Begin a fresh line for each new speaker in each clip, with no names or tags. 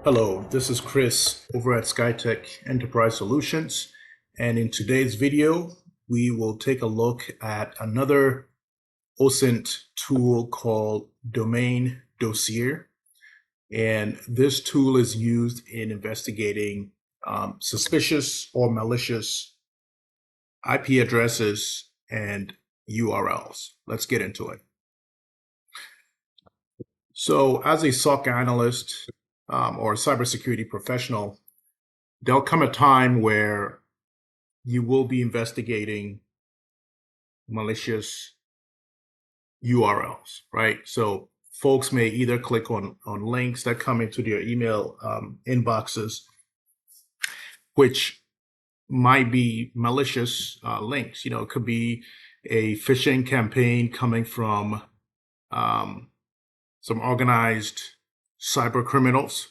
Hello, this is Chris over at SkyTech Enterprise Solutions, and in today's video, we will take a look at another OSINT tool called DomainDossier, and this tool is used in investigating suspicious or malicious IP addresses and URLs. Let's get into it. So, as a SOC analyst or a cybersecurity professional, there'll come a time where you will be investigating malicious URLs, right? So folks may either click on links that come into their email inboxes, which might be malicious links. It could be a phishing campaign coming from some organized cyber criminals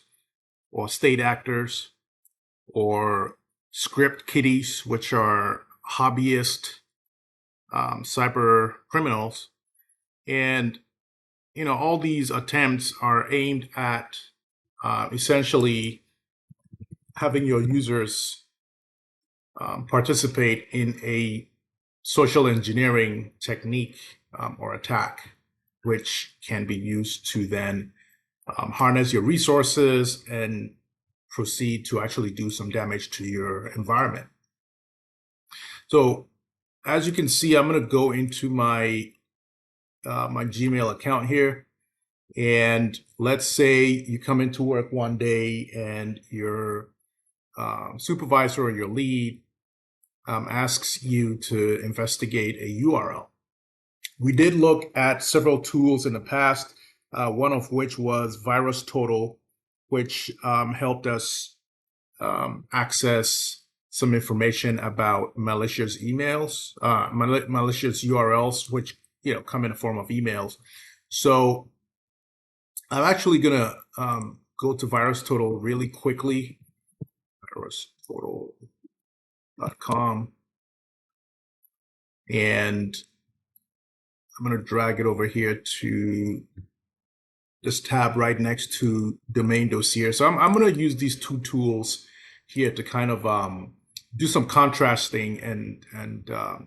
or state actors, or script kiddies, which are hobbyist cyber criminals. And all these attempts are aimed at essentially having your users participate in a social engineering technique or attack, which can be used to then harness your resources and proceed to actually do some damage to your environment. So as you can see, I'm going to go into my Gmail account here, and let's say you come into work one day and your supervisor or your lead asks you to investigate a URL. We did look at several tools in the past, one of which was VirusTotal, which helped us access some information about malicious emails, malicious URLs, which come in the form of emails. So I'm actually gonna go to VirusTotal really quickly, virustotal.com, and I'm gonna drag it over here to this tab right next to DomainDossier. So I'm going to use these two tools here to kind of do some contrasting and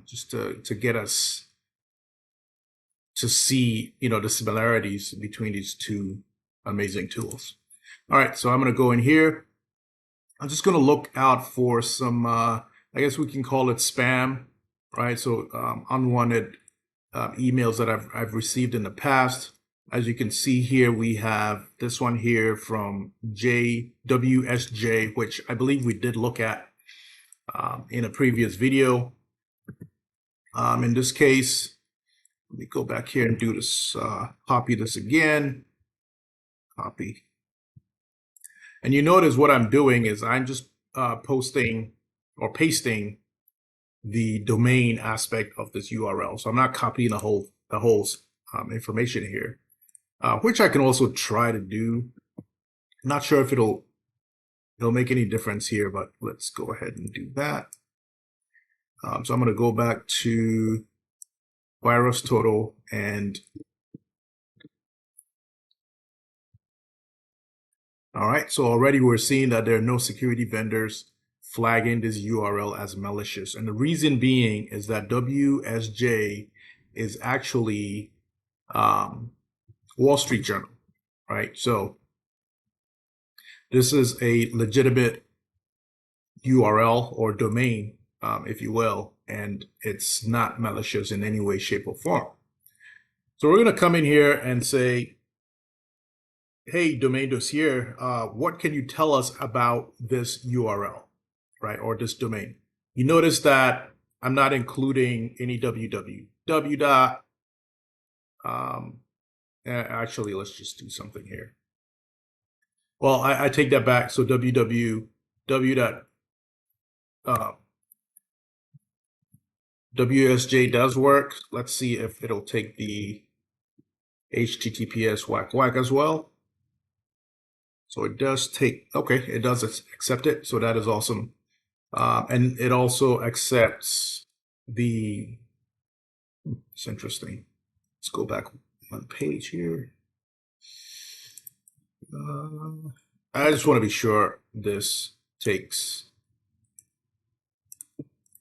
just to get us to see the similarities between these two amazing tools. All right, so I'm going to go in here. I'm just going to look out for some, I guess we can call it spam, right? So unwanted emails that I've received in the past. As you can see here, we have this one here from WSJ, which I believe we did look at in a previous video. In this case, let me go back here and do this, copy this again, copy. And you notice what I'm doing is I'm just posting or pasting the domain aspect of this URL. So I'm not copying the whole information here. Which I can also try to do. Not sure if it'll make any difference here, but let's go ahead and do that. So I'm going to go back to VirusTotal, and all right, so already we're seeing that there are no security vendors flagging this URL as malicious. And the reason being is that WSJ is actually Wall Street Journal, right? So this is a legitimate URL or domain, if you will, and it's not malicious in any way, shape, or form. So we're going to come in here and say, hey, DomainDossier, what can you tell us about this URL, right, or this domain? You notice that I'm not including any www dot. Actually, let's just do something here. Well, I take that back. So www dot WSJ does work. Let's see if it'll take the HTTPS whack as well. So it does take, okay, it does accept it. So that is awesome. And it also accepts the, it's interesting. Let's go back one page here. I just want to be sure this takes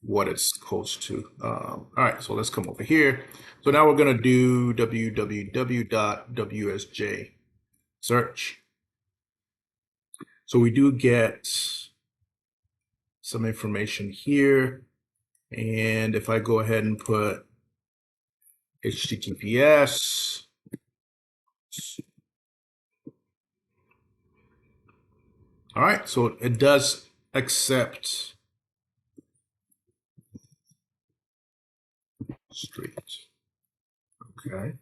what it's supposed to. All right, so let's come over here. So now we're going to do www.wsj search. So we do get some information here. And if I go ahead and put HTTPS, all right, so it does accept straight. Okay.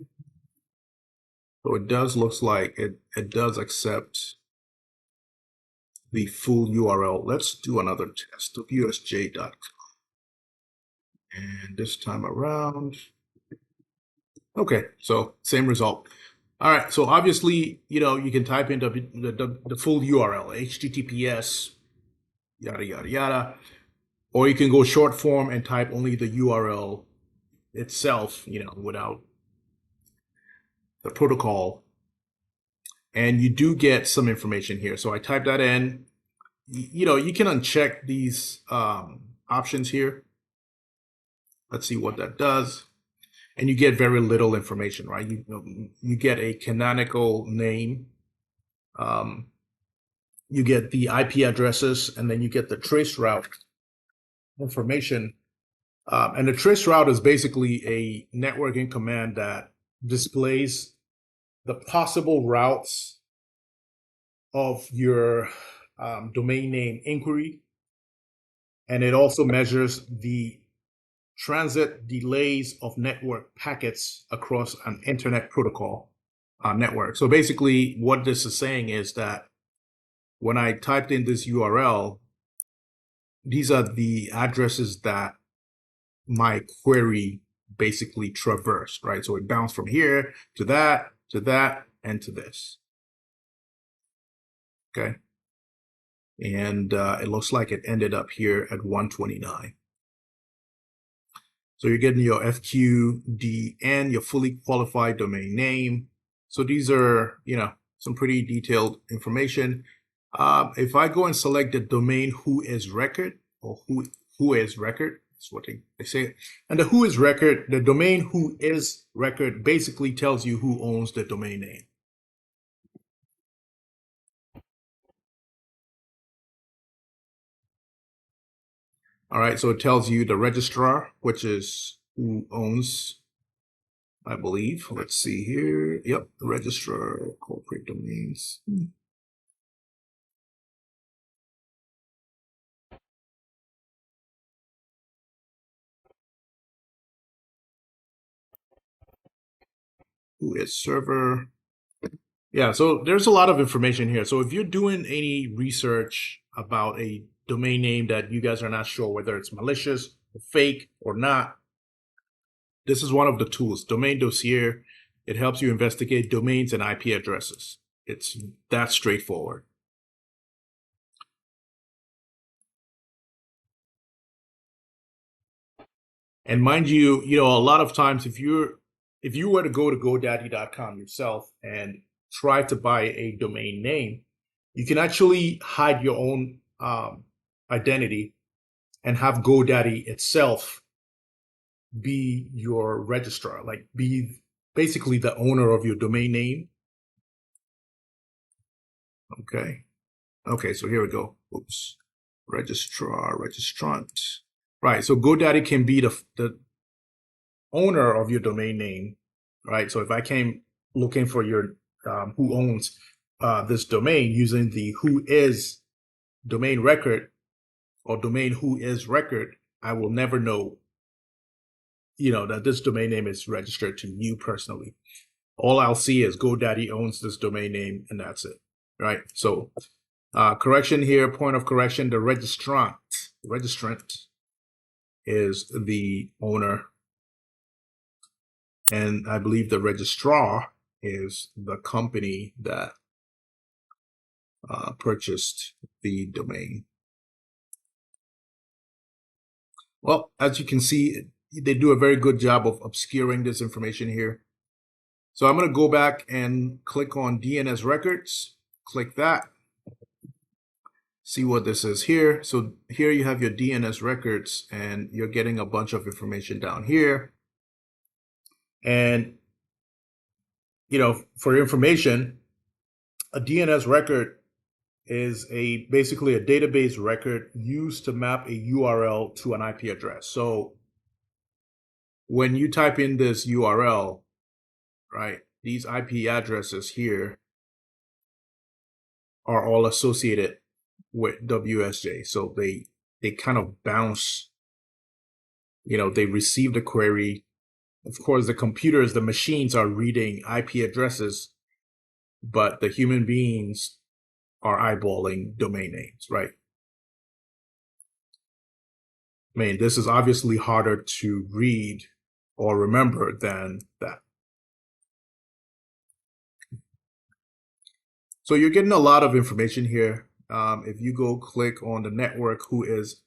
So it does looks like it does accept the full URL. Let's do another test of usj.com. And this time around, okay, so same result. All right, so obviously, you can type in the full URL, HTTPS, yada, yada, yada, or you can go short form and type only the URL itself, without the protocol. And you do get some information here. So I type that in. You can uncheck these options here. Let's see what that does. And you get very little information, right? You get a canonical name. You get the IP addresses, and then you get the trace route information. And the trace route is basically a networking command that displays the possible routes of your domain name inquiry. And it also measures the transit delays of network packets across an internet protocol network. So basically what this is saying is that when I typed in this URL, these are the addresses that my query basically traversed, right? So it bounced from here to that, and to this. Okay. And it looks like it ended up here at 129. So you're getting your FQDN, your fully qualified domain name. So these are, some pretty detailed information. If I go and select the domain who is record, or who is record, that's what they say. And the who is record, the domain who is record basically tells you who owns the domain name. All right, so it tells you the registrar, which is who owns, I believe. Let's see here. Yep, the registrar, corporate domains. Who is server? Yeah, so there's a lot of information here. So if you're doing any research about a domain name that you guys are not sure whether it's malicious or fake or not, this is one of the tools, DomainDossier. It helps you investigate domains and IP addresses. It's that straightforward. And mind you, a lot of times if you were to go to GoDaddy.com yourself and try to buy a domain name, you can actually hide your own identity and have GoDaddy itself be your registrar, like be basically the owner of your domain name. Okay, so here we go. Oops. Registrar, registrant. Right, so GoDaddy can be the owner of your domain name, right? So if I came looking for your who owns this domain using the who is domain record or domain who is record, I will never know, that this domain name is registered to you personally. All I'll see is GoDaddy owns this domain name, and that's it, right? So correction here, point of correction, the registrant is the owner. And I believe the registrar is the company that purchased the domain. Well, as you can see, they do a very good job of obscuring this information here. So I'm going to go back and click on DNS records. click that. See what this is here. So here you have your DNS records, and you're getting a bunch of information down here. And, you know, for information, a DNS record is basically a database record used to map a URL to an IP address. So when you type in this URL, right, these IP addresses here are all associated with WSJ. So they kind of bounce, you know, they receive the query. Of course, the machines are reading IP addresses, but the human beings are eyeballing domain names, right? I mean, this is obviously harder to read or remember than that. So you're getting a lot of information here. If you go click on the network who is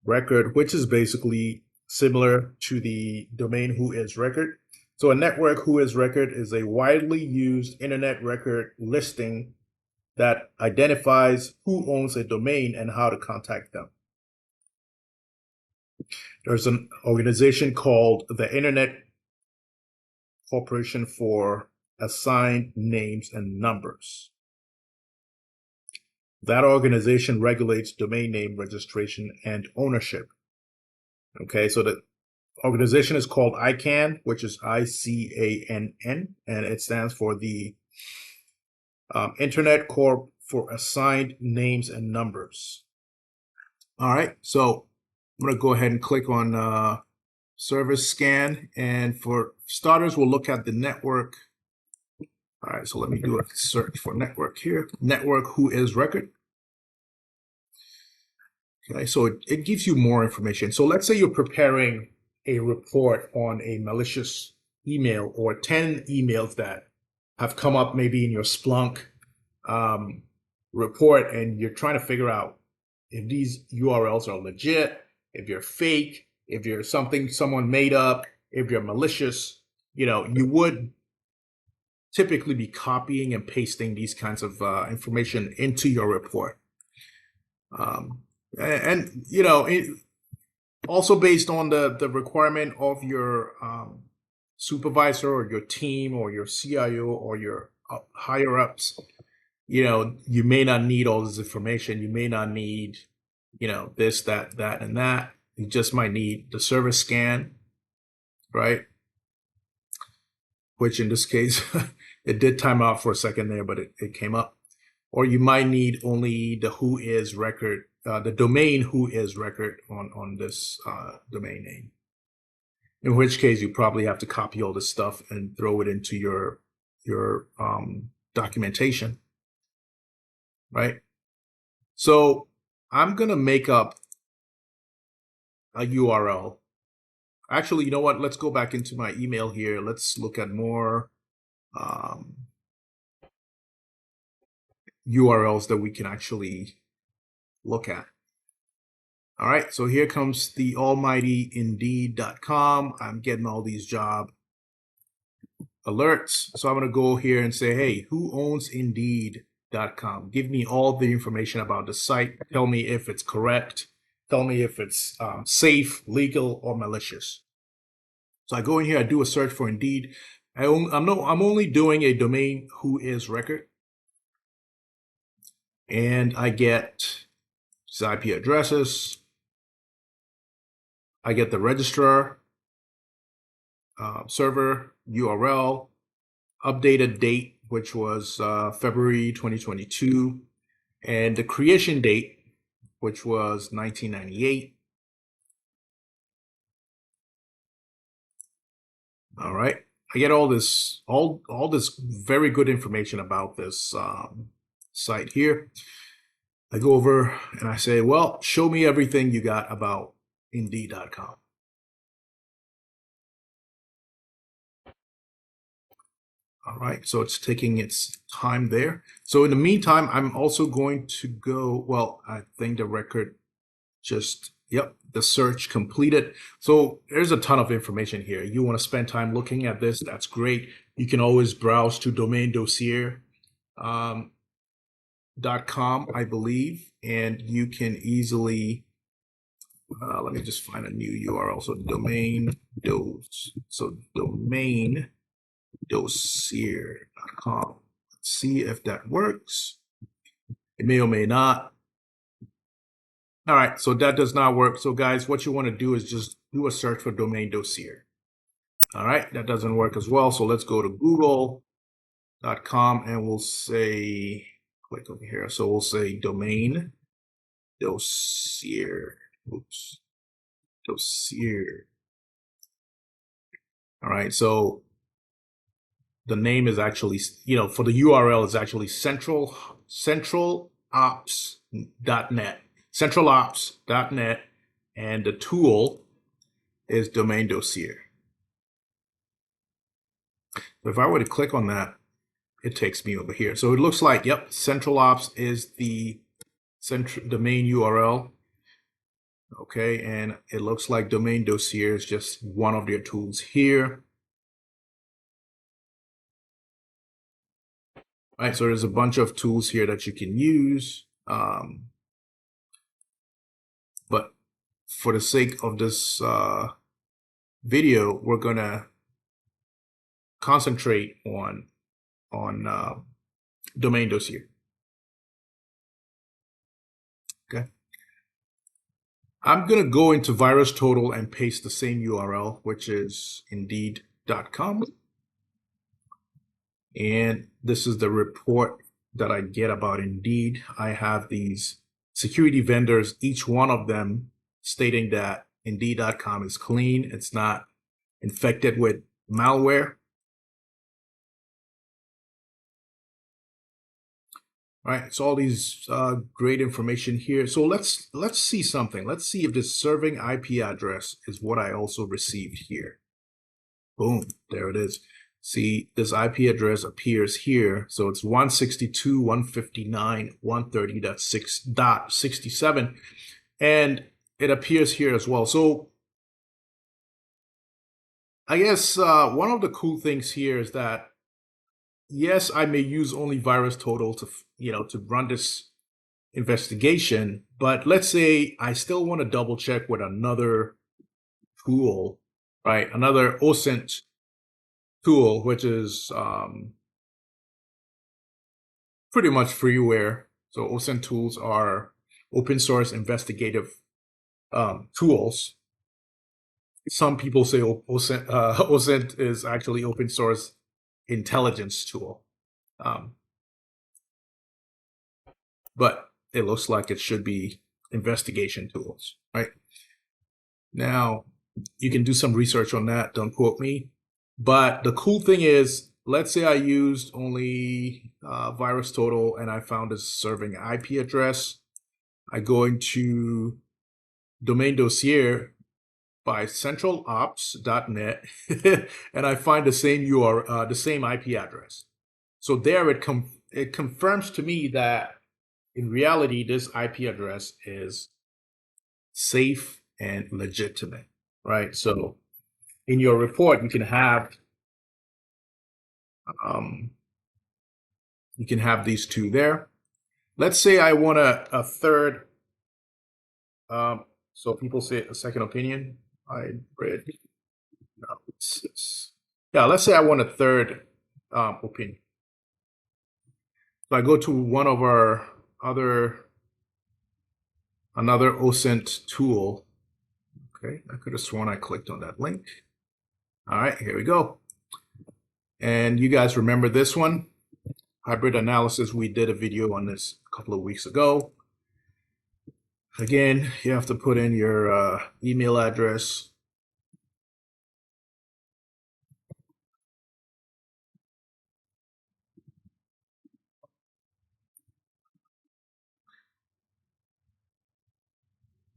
record, which is basically similar to the domain who is record. So a network who is record is a widely used internet record listing that identifies who owns a domain and how to contact them. There's an organization called the Internet Corporation for Assigned Names and Numbers. That organization regulates domain name registration and ownership. Okay, so the organization is called ICANN, which is ICANN, and it stands for the Internet Corp for Assigned Names and Numbers. All right, so I'm going to go ahead and click on service scan, and for starters, we'll look at the network. All right, so let me do a search for network here. Network who is record. Okay, so it gives you more information. So let's say you're preparing a report on a malicious email or 10 emails that have come up maybe in your Splunk report, and you're trying to figure out if these URLs are legit, if you're fake, if you're something someone made up, if you're malicious. You know, you would typically be copying and pasting these kinds of information into your report. And you know, also based on the requirement of your supervisor or your team or your CIO or your higher ups, you know, you may not need all this information. You may not need, you know, this, that, and that. You just might need the service scan, right? Which in this case, it did time out for a second there, but it came up. Or you might need only the who is record, the domain who is record on this domain name. In which case, you probably have to copy all this stuff and throw it into your documentation, right? So I'm gonna make up a URL. Actually, you know what? Let's go back into my email here. Let's look at more URLs that we can actually look at. All right, so here comes the almighty Indeed.com. I'm getting all these job alerts. So I'm going to go here and say, hey, who owns Indeed.com? Give me all the information about the site. Tell me if it's correct. Tell me if it's safe, legal, or malicious. So I go in here, I do a search for Indeed. I'm only doing a domain who is record. And I get these IP addresses. I get the registrar, server, URL, updated date, which was February 2022, and the creation date, which was 1998. All right, I get all this very good information about this site here. I go over and I say, well, show me everything you got about Indeed.com. All right, so it's taking its time there. So in the meantime, I'm also going to go, well, I think the record just, yep, the search completed. So there's a ton of information here. You want to spend time looking at this, that's great. You can always browse to DomainDossier. .com, I believe, and you can easily, let me just find a new URL. So DomainDossier.com. Let's see if that works. It may or may not. All right, so that does not work. So guys, what you want to do is just do a search for DomainDossier. All right, that doesn't work as well. So let's go to google.com and we'll say, click over here. So we'll say DomainDossier. Oops. Dossier. All right, so the name is actually, for the URL is actually centralops.net. Centralops.net, and the tool is DomainDossier. So if I were to click on that, it takes me over here. So it looks like, yep, CentralOps is the main URL. Okay, and it looks like DomainDossier is just one of their tools here. All right, so there's a bunch of tools here that you can use. But for the sake of this video, we're gonna concentrate on DomainDossier. Okay. I'm gonna go into VirusTotal and paste the same URL, which is indeed.com. And this is the report that I get about Indeed. I have these security vendors, each one of them stating that Indeed.com is clean. It's not infected with malware. All right, it's all these great information here. So let's see something. Let's see if this serving IP address is what I also received here. Boom, there it is. See, this IP address appears here. So it's 162.159.130.6.67. And it appears here as well. So I guess one of the cool things here is that, yes, I may use only VirusTotal to, to run this investigation, but let's say I still want to double check with another tool, right? Another OSINT tool, which is pretty much freeware. So OSINT tools are open source investigative tools. Some people say OSINT is actually open source intelligence tool. But it looks like it should be investigation tools, right? Now, you can do some research on that, don't quote me. But the cool thing is, let's say I used only VirusTotal and I found a serving IP address. I go into DomainDossier by centralops.net and I find the same URL, the same IP address. So there it confirms to me that in reality, this IP address is safe and legitimate, right? So in your report, you can have these two there. Let's say I want a third. So people say a second opinion. Hybrid. Yeah, let's say I want a third opinion. So I go to one of our another OSINT tool. Okay, I could have sworn I clicked on that link. All right, here we go. And you guys remember this one? HybridAnalysis, we did a video on this a couple of weeks ago. Again, you have to put in your email address.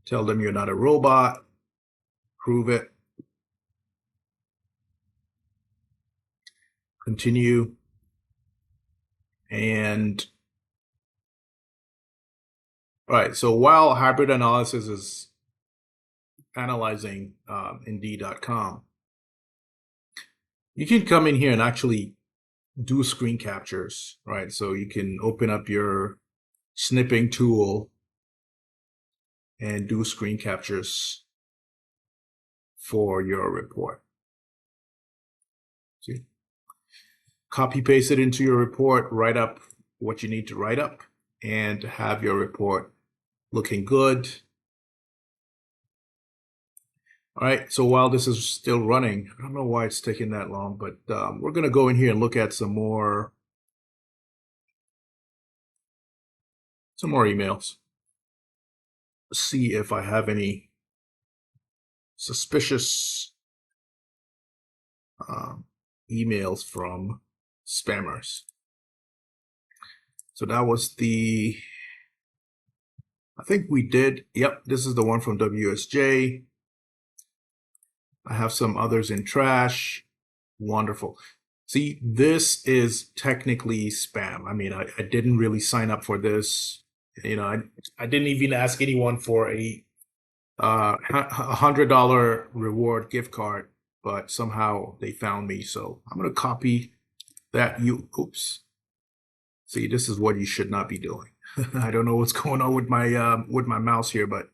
Tell them you're not a robot. Prove it. Continue. And all right, so while HybridAnalysis is analyzing Indeed.com, you can come in here and actually do screen captures, right? So you can open up your snipping tool and do screen captures for your report. See? Copy paste it into your report, write up what you need to write up, and have your report looking good. All right, so while this is still running, I don't know why it's taking that long, but we're going to go in here and look at some more emails. See if I have any suspicious emails from spammers. So that was I think we did. Yep, this is the one from WSJ. I have some others in trash. Wonderful. See, this is technically spam. I mean, I didn't really sign up for this. You know, I didn't even ask anyone for a $100 reward gift card, but somehow they found me. So I'm going to copy that. Oops. See, this is what you should not be doing. I don't know what's going on with my mouse here, but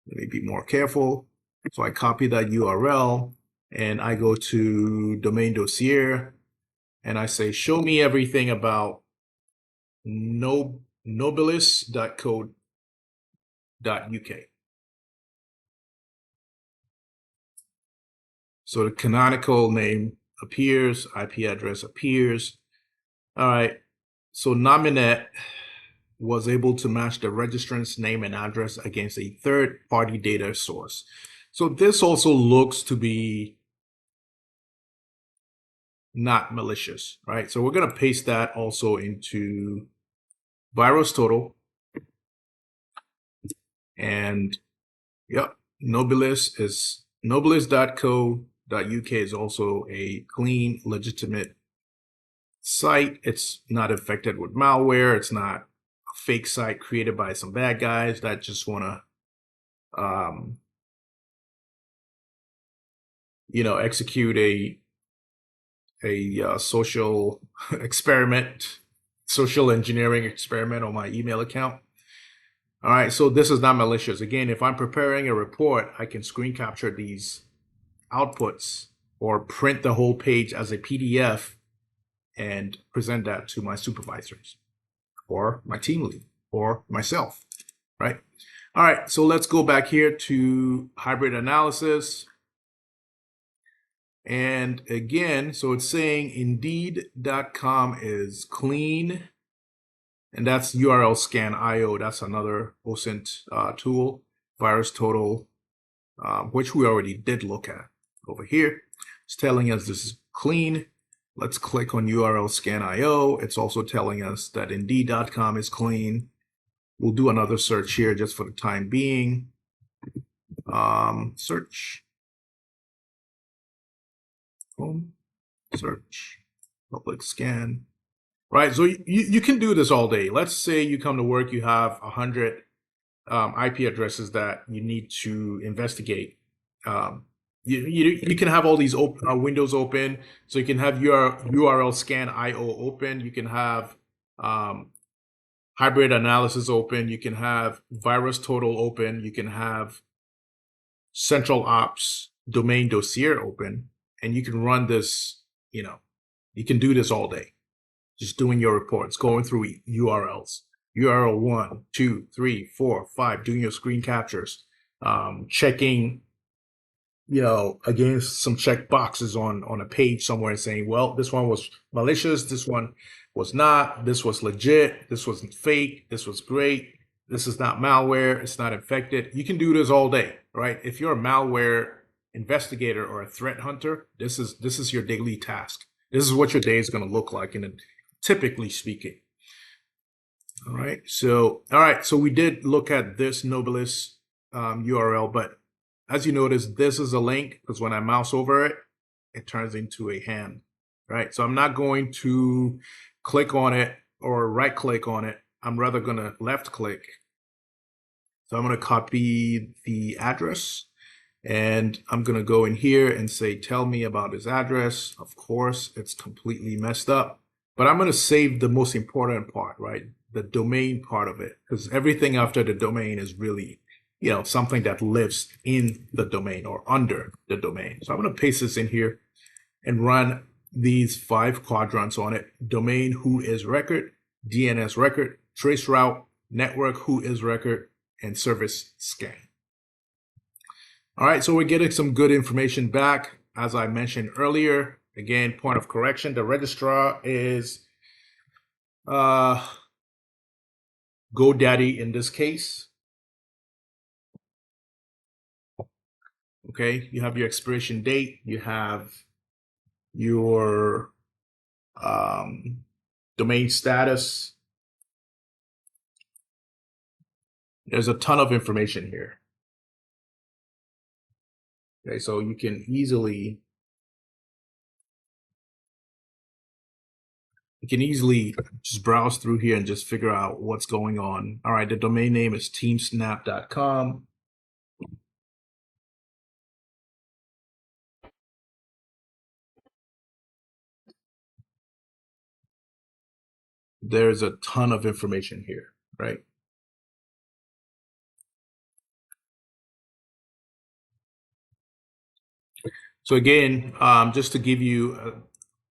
let me be more careful. So I copy that URL and I go to DomainDossier and I say, show me everything about nobilis.co.uk. So the canonical name appears, IP address appears. All right. So Nominet was able to match the registrant's name and address against a third-party data source. So this also looks to be not malicious, right? So we're going to paste that also into VirusTotal. And yep, nobilis.co.uk is also a clean, legitimate site. It's not infected with malware. It's not a fake site created by some bad guys that just want to execute a social engineering experiment on my email account. All right, so this is not malicious. Again, if I'm preparing a report, I can screen capture these outputs or print the whole page as a PDF and present that to my supervisors or my team lead or myself, right? All right, so let's go back here to HybridAnalysis. And again, so it's saying Indeed.com is clean. And that's URLScanIO. That's another OSINT tool. VirusTotal, which we already did look at over here. It's telling us this is clean. Let's click on URLScanIO. It's also telling us that Indeed.com is clean. We'll do another search here just for the time being. Search. Home. Search. Public scan. Right, so you can do this all day. Let's say you come to work, you have 100 IP addresses that you need to investigate. You can have all these windows open. So you can have URLScanIO open. You can have HybridAnalysis open. You can have VirusTotal open. You can have Central Ops DomainDossier open. And you can run this, you can do this all day. Just doing your reports, going through URLs, URL 1, 2, 3, 4, 5, doing your screen captures, checking, against some check boxes on a page somewhere saying, well, this one was malicious, this one was not, this was legit, this wasn't fake, this was great, this is not malware, it's not infected. You can do this all day, right? If you're a malware investigator or a threat hunter, this is your daily task. This is what your day is going to look like typically speaking. All right, so we did look at this Nobilis URL, but as you notice, this is a link because when I mouse over it, it turns into a hand, right? So I'm not going to click on it or right click on it. I'm rather going to left click. So I'm going to copy the address and I'm going to go in here and say, tell me about this address. Of course, it's completely messed up. But I'm going to save the most important part, right? the domain part of it, because everything after the domain is really, something that lives in the domain or under the domain. So I'm going to paste this in here and run these 5 quadrants on it: domain who is record, DNS record, trace route, network who is record, and service scan. All right, so we're getting some good information back. As I mentioned earlier, again, point of correction, the registrar is GoDaddy in this case. Okay, you have your expiration date, you have your domain status. There's a ton of information here. Okay, so you can easily just browse through here and just figure out what's going on. All right, the domain name is teamsnap.com. There's a ton of information here, right? So again, just to give you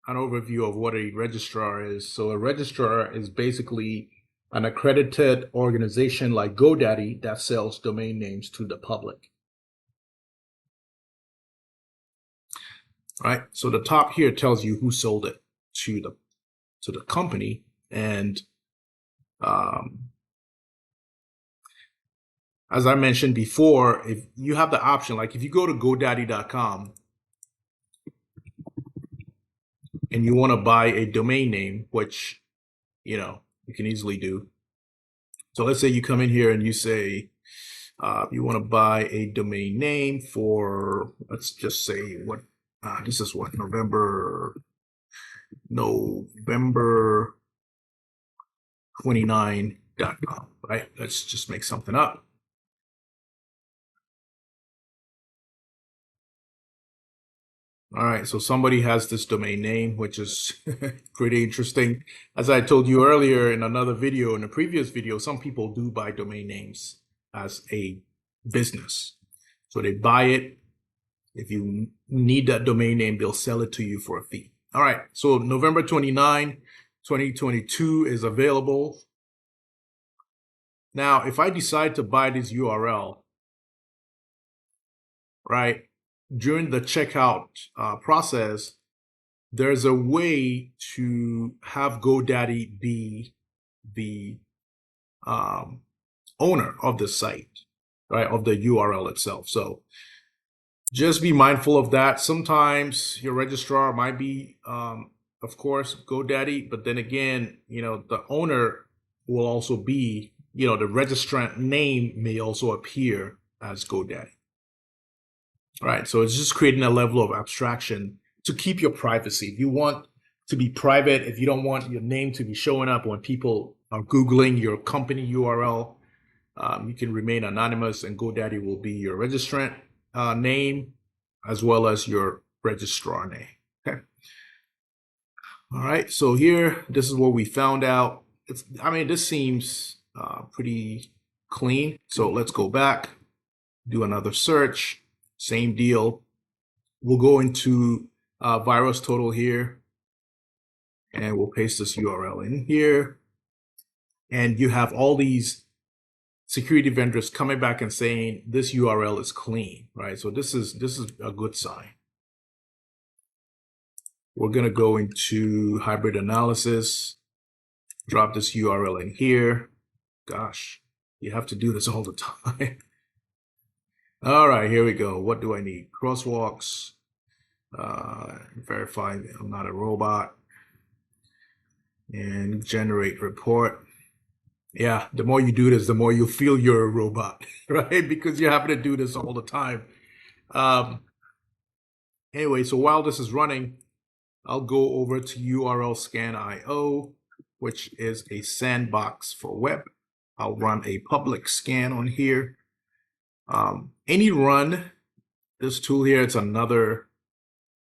an overview of what a registrar is. So a registrar is basically an accredited organization like GoDaddy that sells domain names to the public. All right, so the top here tells you who sold it to the company, and as I mentioned before, if you have the option, like if you go to GoDaddy.com and you want to buy a domain name, which you can easily do. So let's say you come in here and you say you want to buy a domain name for, let's just say what this is, what, November 29.com, right? Let's just make something up. All right, so somebody has this domain name, which is pretty interesting. As I told you earlier in another video, in a previous video, some people do buy domain names as a business. So they buy it. If you need that domain name, they'll sell it to you for a fee. All right, so November 29, 2022 is available. Now, if I decide to buy this URL, right, during the checkout process, there's a way to have GoDaddy be the owner of the site, right, of the URL itself. So just be mindful of that. Sometimes your registrar might be, of course, GoDaddy, but then again, the owner will also be, the registrant name may also appear as GoDaddy. Right, so it's just creating a level of abstraction to keep your privacy. If you want to be private, if you don't want your name to be showing up when people are Googling your company URL, you can remain anonymous, and GoDaddy will be your registrant name as well as your registrar name. Okay. All right, so here, this is what we found out. This seems pretty clean. So let's go back, do another search. Same deal. We'll go into VirusTotal here, and we'll paste this URL in here. And you have all these security vendors coming back and saying this URL is clean, right? So this is a good sign. We're gonna go into HybridAnalysis, drop this URL in here. Gosh, you have to do this all the time. All right, here we go. What do I need? Crosswalks, verify I'm not a robot, and generate report. Yeah, the more you do this, the more you feel you're a robot, right? Because you happen to do this all the time. Anyway, so while this is running, I'll go over to URLScanIO, which is a sandbox for web. I'll run a public scan on here. Any run, this tool here, it's another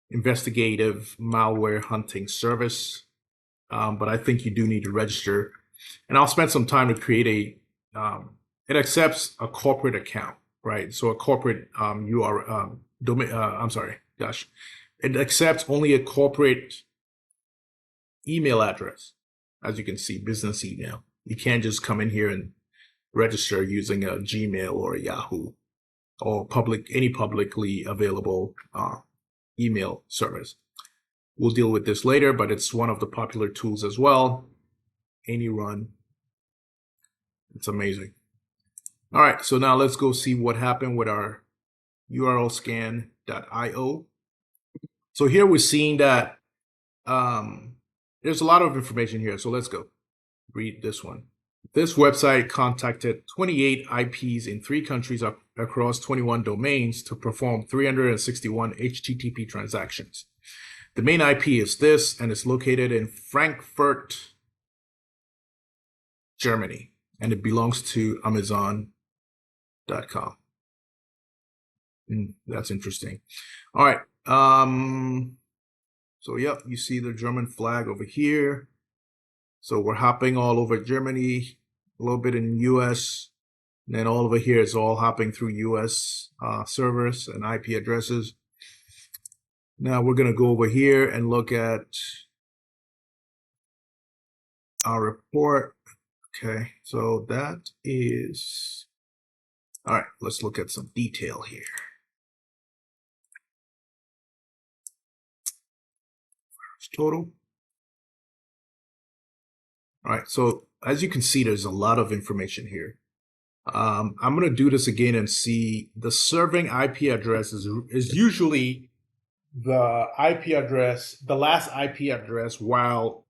investigative malware hunting service, but I think you do need to register. And I'll spend some time to create it accepts a corporate account, right? So a corporate domain, it accepts only a corporate email address, as you can see, business email. You can't just come in here and register using a Gmail or a Yahoo or any publicly available email service. We'll deal with this later, but it's one of the popular tools as well. Any run. It's amazing. All right, so now let's go see what happened with our URLScanIO. So here we're seeing that there's a lot of information here. So let's go read this one. This website contacted 28 IPs in 3 countries across 21 domains to perform 361 HTTP transactions. The main IP is this, and it's located in Frankfurt, Germany, and it belongs to Amazon.com. That's interesting. All right. So, yep, you see the German flag over here. So we're hopping all over Germany, a little bit in US, and then all over here is all hopping through US servers and IP addresses. Now we're going to go over here and look at our report. Okay, so that is, all right, let's look at some detail here. Total. All right, so as you can see, there's a lot of information here. I'm going to do this again and see the serving IP address is usually the IP address, the last IP address, while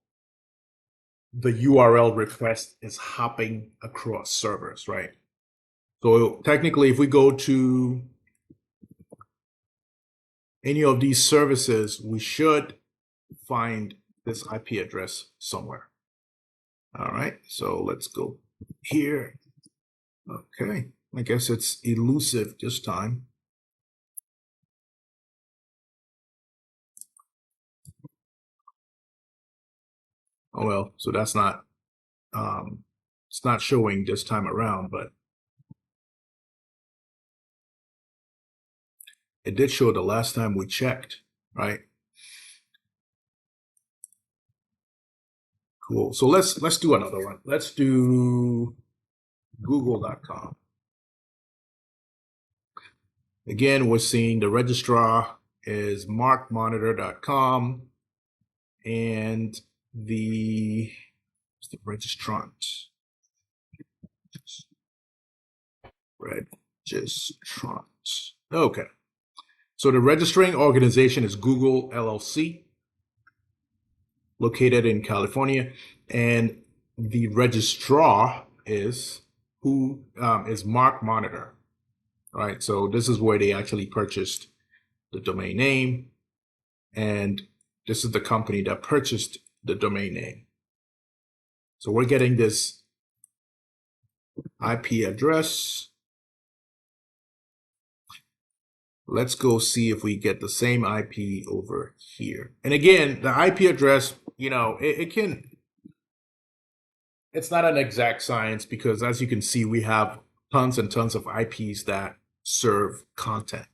the URL request is hopping across servers, right? So technically, if we go to any of these services, we should find this IP address somewhere. All right, so let's go here. Okay, I guess it's elusive this time. Oh well, so that's not, it's not showing this time around, but it did show the last time we checked, right? Cool. So let's do another one. Let's do google.com. Again, we're seeing the registrar is markmonitor.com and the registrant. Registrant. Okay. So the registering organization is Google LLC, located in California, and the registrar is Mark Monitor. Right, so this is where they actually purchased the domain name, and this is the company that purchased the domain name. So we're getting this IP address. Let's go see if we get the same IP over here. And again, the IP address, you know, it's not an exact science, because as you can see, we have tons and tons of IPs that serve content,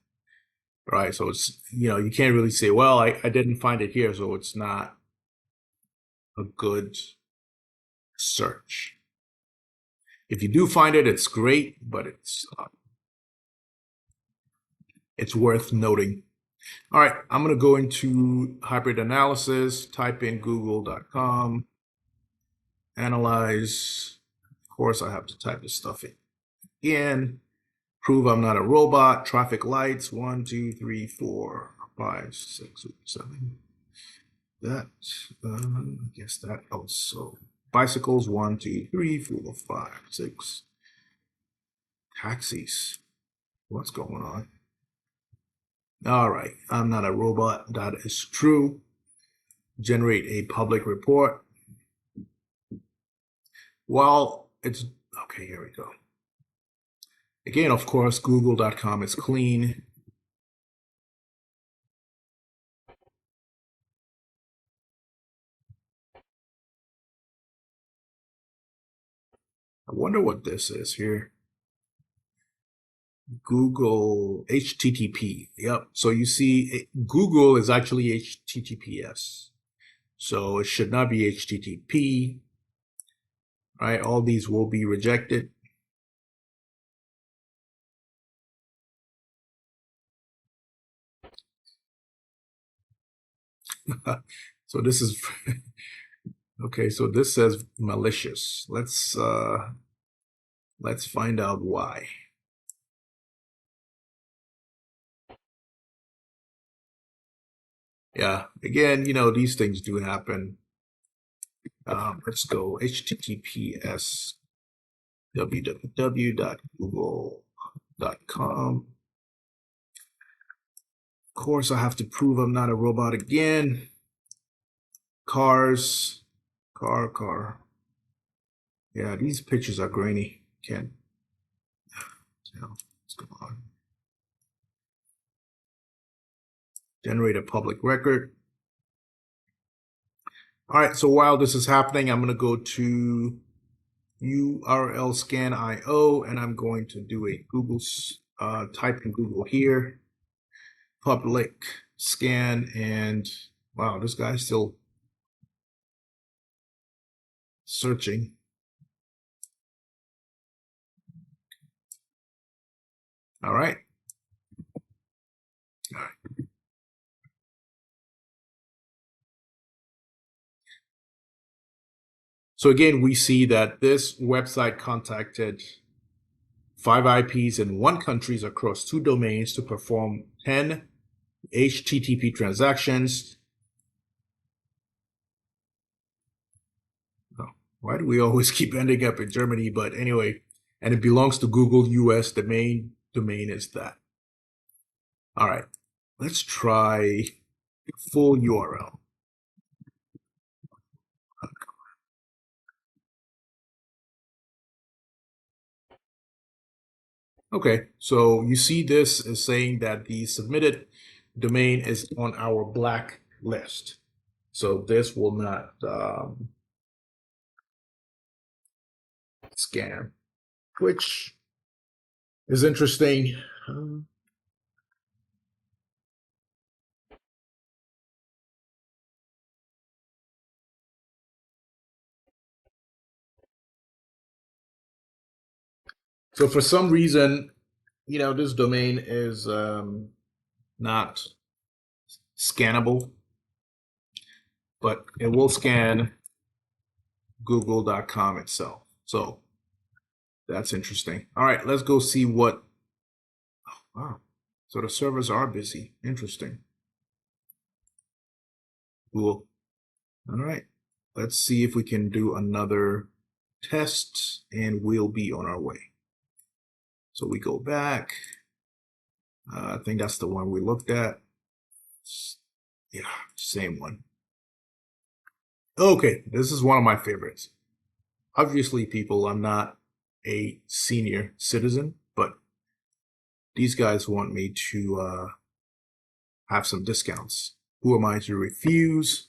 right? So it's, you know, you can't really say, well, I didn't find it here, so it's not a good search. If you do find it, it's great, but it's worth noting. All right, I'm going to go into HybridAnalysis, type in google.com, analyze. Of course, I have to type this stuff in again. Prove I'm not a robot. Traffic lights, 1, 2, 3, 4, 5, 6, 7. That, I guess that also. Bicycles, 1, 2, 3, 4, 5, 6. Taxis. What's going on? All right, I'm not a robot. That is true. Generate a public report. Well, it's okay. Here we go. Again, of course, google.com is clean. I wonder what this is here. Google HTTP. Yep. So you see Google is actually HTTPS. So it should not be HTTP. Right? All these will be rejected. So this is okay, so this says malicious. Let's find out why. Yeah, again, you know, these things do happen. Let's go https www.google.com. Of course, I have to prove I'm not a robot again. Cars, car. Yeah, these pictures are grainy. Can't tell what's going on. Generate a public record. All right, so while this is happening, I'm going to go to URLScanIO, and I'm going to do a Google, type in Google here, public scan, and wow, this guy's still searching. All right. So again, we see that this website contacted 5 IPs in 1 country across 2 domains to perform 10 HTTP transactions. Oh, why do we always keep ending up in Germany? But anyway, and it belongs to Google US. The main domain is that. All right, let's try full URL. Okay, so you see this is saying that the submitted domain is on our black list. So this will not scan, which is interesting. So for some reason, you know, this domain is not scannable, but it will scan google.com itself. So that's interesting. All right, let's go see what, oh, wow. So the servers are busy. Interesting. Cool. All right, let's see if we can do another test and we'll be on our way. So we go back. I think that's the one we looked at. Yeah, same one. Okay, this is one of my favorites. Obviously, people, I'm not a senior citizen, but these guys want me to have some discounts. Who am I to refuse?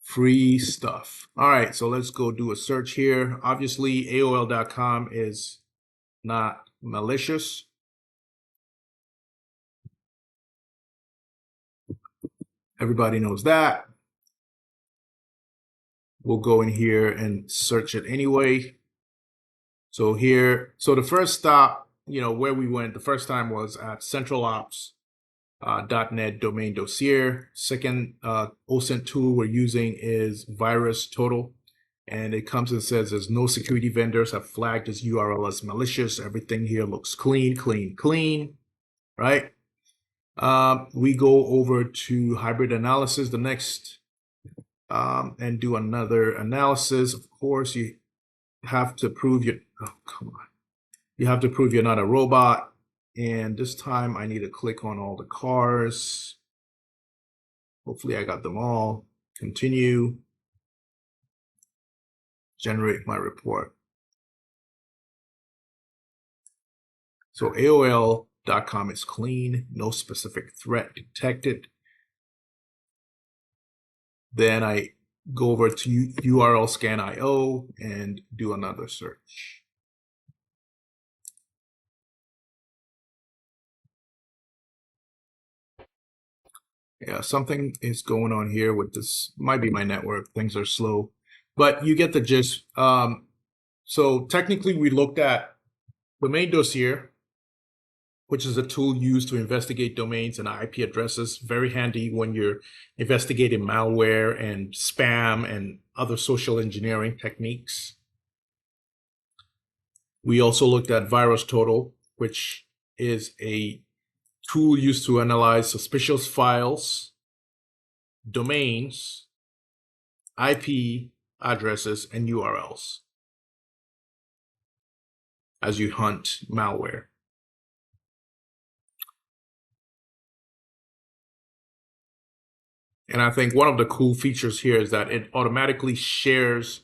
Free stuff. All right, so let's go do a search here. Obviously, AOL.com is not malicious. Everybody knows that. We'll go in here and search it anyway. So here, so the first stop, you know, where we went the first time was at centralops.net DomainDossier. Second OSINT tool we're using is VirusTotal. And it comes and says there's no security vendors have flagged this URL as malicious. Everything here looks clean, right? We go over to HybridAnalysis, the next, and do another analysis. Of course, you have to prove you have to prove you're not a robot. And this time I need to click on all the cars. Hopefully I got them all. Continue. Generate my report. So AOL.com is clean, no specific threat detected. Then I go over to URLScanIO and do another search. Yeah, something is going on here with this. Might be my network. Things are slow, but you get the gist. So technically, we looked at DomainDossier, which is a tool used to investigate domains and IP addresses. Very handy when you're investigating malware and spam and other social engineering techniques. We also looked at VirusTotal, which is a tool used to analyze suspicious files, domains, IP addresses, and URLs as you hunt malware. And I think one of the cool features here is that it automatically shares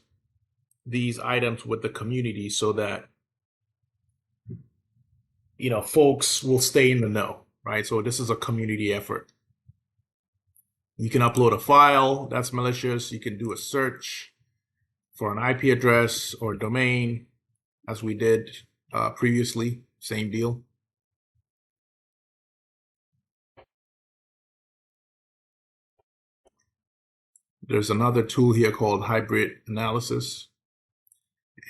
these items with the community so that, you know, folks will stay in the know, right? So this is a community effort. You can upload a file that's malicious. You can do a search for an IP address or domain, as we did previously, same deal. There's another tool here called HybridAnalysis,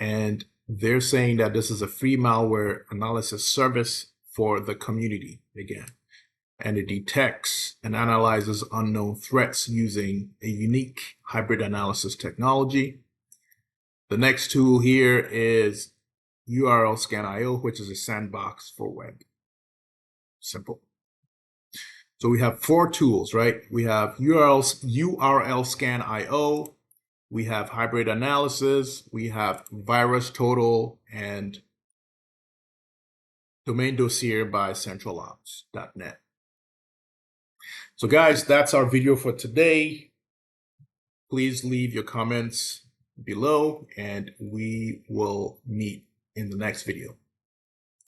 and they're saying that this is a free malware analysis service for the community again, and it detects and analyzes unknown threats using a unique hybrid analysis technology. The next tool here is URLScanIO, which is a sandbox for web. Simple. So we have 4 tools, right? We have URLScanIO, we have HybridAnalysis, we have VirusTotal, and DomainDossier by centralops.net. So guys, that's our video for today. Please leave your comments below and we will meet in the next video.